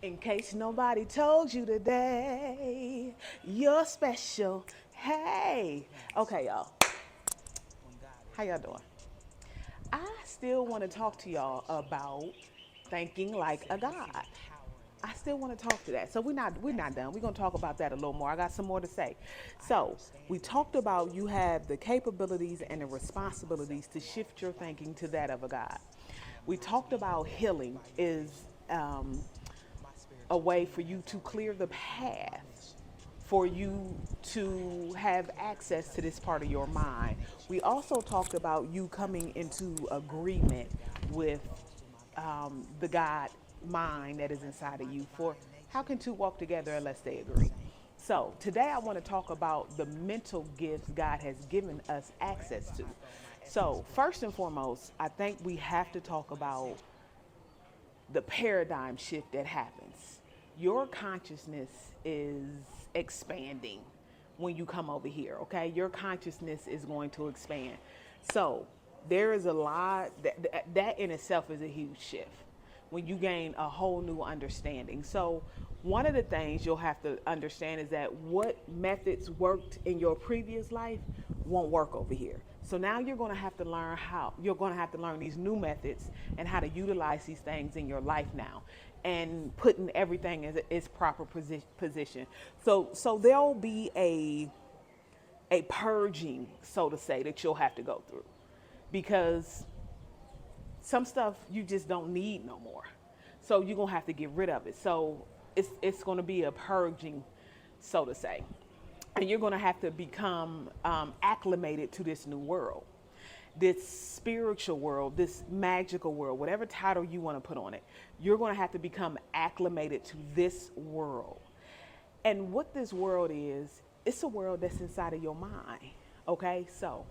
In case nobody told you today, you're special. Hey. Okay, y'all. How y'all doing? I still want to talk to y'all about thinking like a God. I still want to talk to that. So we're not done. We're gonna talk about that a little more. I got some more to say. So we talked about you have the capabilities and the responsibilities to shift your thinking to that of a God. We talked about healing is a way for you to clear the path for you to have access to this part of your mind. We also talked about you coming into agreement with the God mind that is inside of you. For how can two walk together unless they agree? So today I want to talk about the mental gifts God has given us access to. So first and foremost, I think we have to talk about the paradigm shift that happens. Your consciousness is expanding when you come over here, okay? Your consciousness is going to expand. So there is a lot that in itself is a huge shift when you gain a whole new understanding. So one of the things you'll have to understand is that what methods worked in your previous life won't work over here. So now you're going to have to learn these new methods and how to utilize these things in your life now and putting everything in its proper position. So there'll be a purging, so to say, that you'll have to go through because some stuff you just don't need no more. So you're gonna have to get rid of it. So it's gonna be a purging, so to say, and you're gonna have to become acclimated to this new world, this spiritual world, this magical world, whatever title you want to put on it. You're gonna have to become acclimated to this world. And what this world is, it's a world that's inside of your mind. Okay, so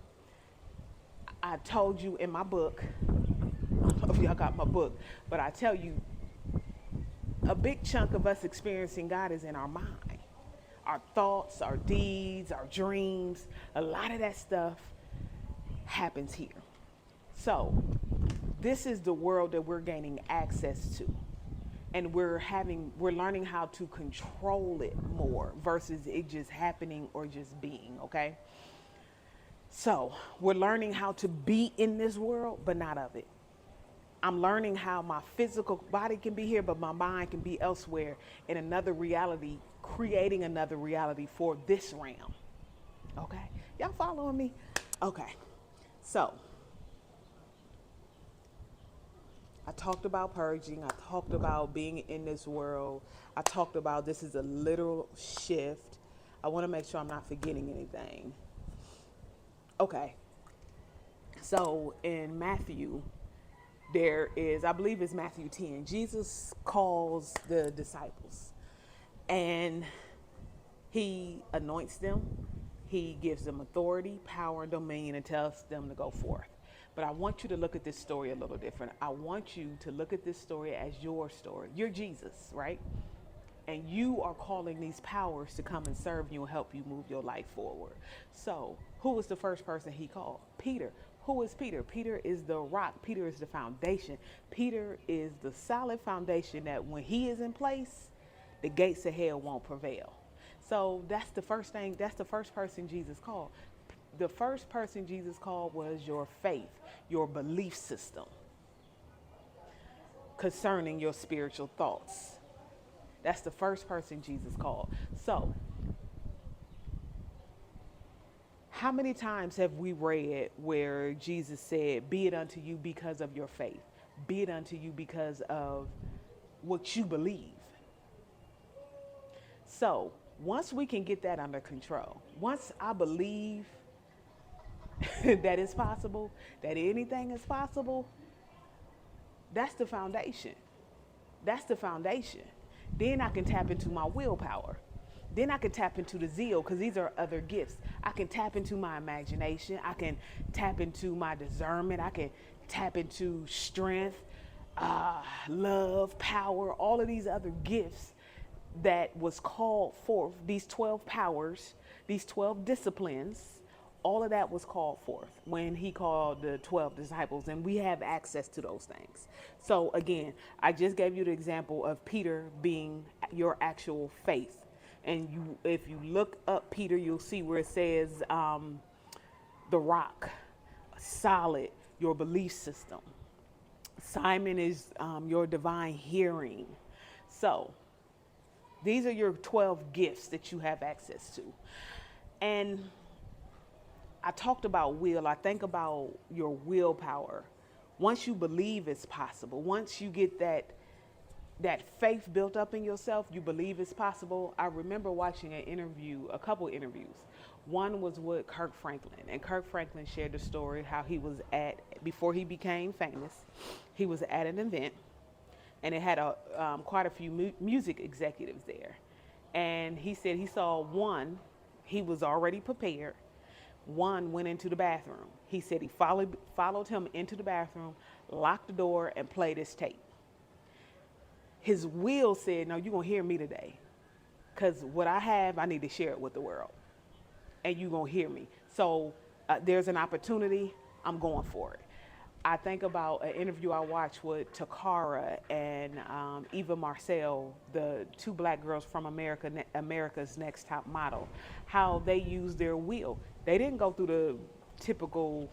I told you in my book, I don't know if y'all got my book, but I tell you, a big chunk of us experiencing God is in our mind. Our thoughts, our deeds, our dreams, a lot of that stuff happens here. So, this is the world that we're gaining access to. And we're learning how to control it more versus it just happening or just being, okay? So, we're learning how to be in this world, but not of it. I'm learning how my physical body can be here, but my mind can be elsewhere in another reality, creating another reality for this realm. Okay? Y'all following me? Okay. So, I talked about purging. I talked about being in this world. I talked about this is a literal shift. I want to make sure I'm not forgetting anything. Okay. So, in Matthew, there is, I believe it's Matthew 10, Jesus calls the disciples and he anoints them. He gives them authority, power, and dominion and tells them to go forth. But I want you to look at this story a little different. I want you to look at this story as your story. You're Jesus, right? And you are calling these powers to come and serve you and help you move your life forward. So, who was the first person he called? Peter. Who is Peter? Peter is the rock. Peter is the foundation. Peter is the solid foundation that when he is in place, the gates of hell won't prevail. So that's the first thing, that's the first person Jesus called. The first person Jesus called was your faith, your belief system concerning your spiritual thoughts. That's the first person Jesus called. So, how many times have we read where Jesus said, be it unto you because of your faith, be it unto you because of what you believe? So, once we can get that under control, once I believe that it's possible, that anything is possible, that's the foundation. That's the foundation. Then I can tap into my willpower. Then I can tap into the zeal because these are other gifts. I can tap into my imagination. I can tap into my discernment. I can tap into strength, love, power, all of these other gifts that was called forth, these 12 powers, these 12 disciplines, All of that was called forth when he called the 12 disciples, and we have access to those things. So, again, I just gave you the example of Peter being your actual faith. And you, if you look up Peter, you'll see where it says the rock, solid, your belief system. Simon is your divine hearing. So, these are your 12 gifts that you have access to. And I talked about will. I think about your willpower. Once you believe it's possible, once you get that faith built up in yourself, you believe it's possible. I remember watching an interview, a couple interviews. One was with Kirk Franklin, and Kirk Franklin shared the story how he was before he became famous, he was at an event, and it had quite a few music executives there. And he said he saw one, he was already prepared. One went into the bathroom. He said he followed him into the bathroom, locked the door, and played his tape. His will said, no, you're going to hear me today. Because what I have, I need to share it with the world. And you're going to hear me. So there's an opportunity. I'm going for it. I think about an interview I watched with Takara and Eva Marcel, the two black girls from America's Next Top Model, how they used their will. They didn't go through the typical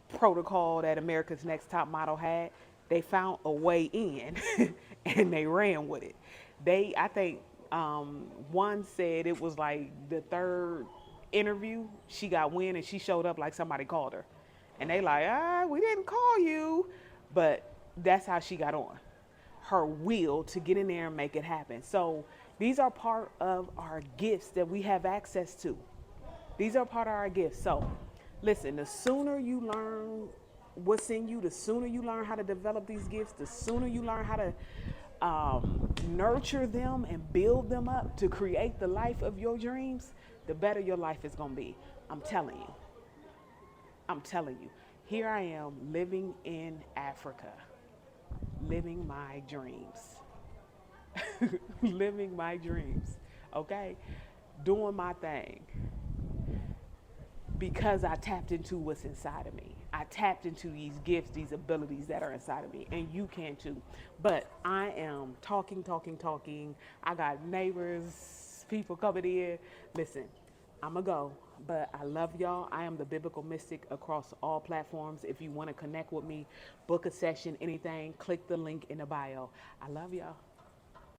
protocol that America's Next Top Model had. They found a way in and they ran with it. I think one said it was like the third interview, she got wind and she showed up like somebody called her. And they like, we didn't call you. But that's how she got on. Her will to get in there and make it happen. So these are part of our gifts that we have access to. These are part of our gifts. So listen, the sooner you learn what's in you, the sooner you learn how to develop these gifts, the sooner you learn how to nurture them and build them up to create the life of your dreams, the better your life is going to be. I'm telling you. I'm telling you, here I am living in Africa, living my dreams, living my dreams, okay? Doing my thing because I tapped into what's inside of me. I tapped into these gifts, these abilities that are inside of me, and you can too. But I am talking. I got neighbors, people coming in. Listen, I'm going to go. But I love y'all. I am the Biblical Mystic across all platforms. If you want to connect with me, book a session, anything, click the link in the bio. I love y'all.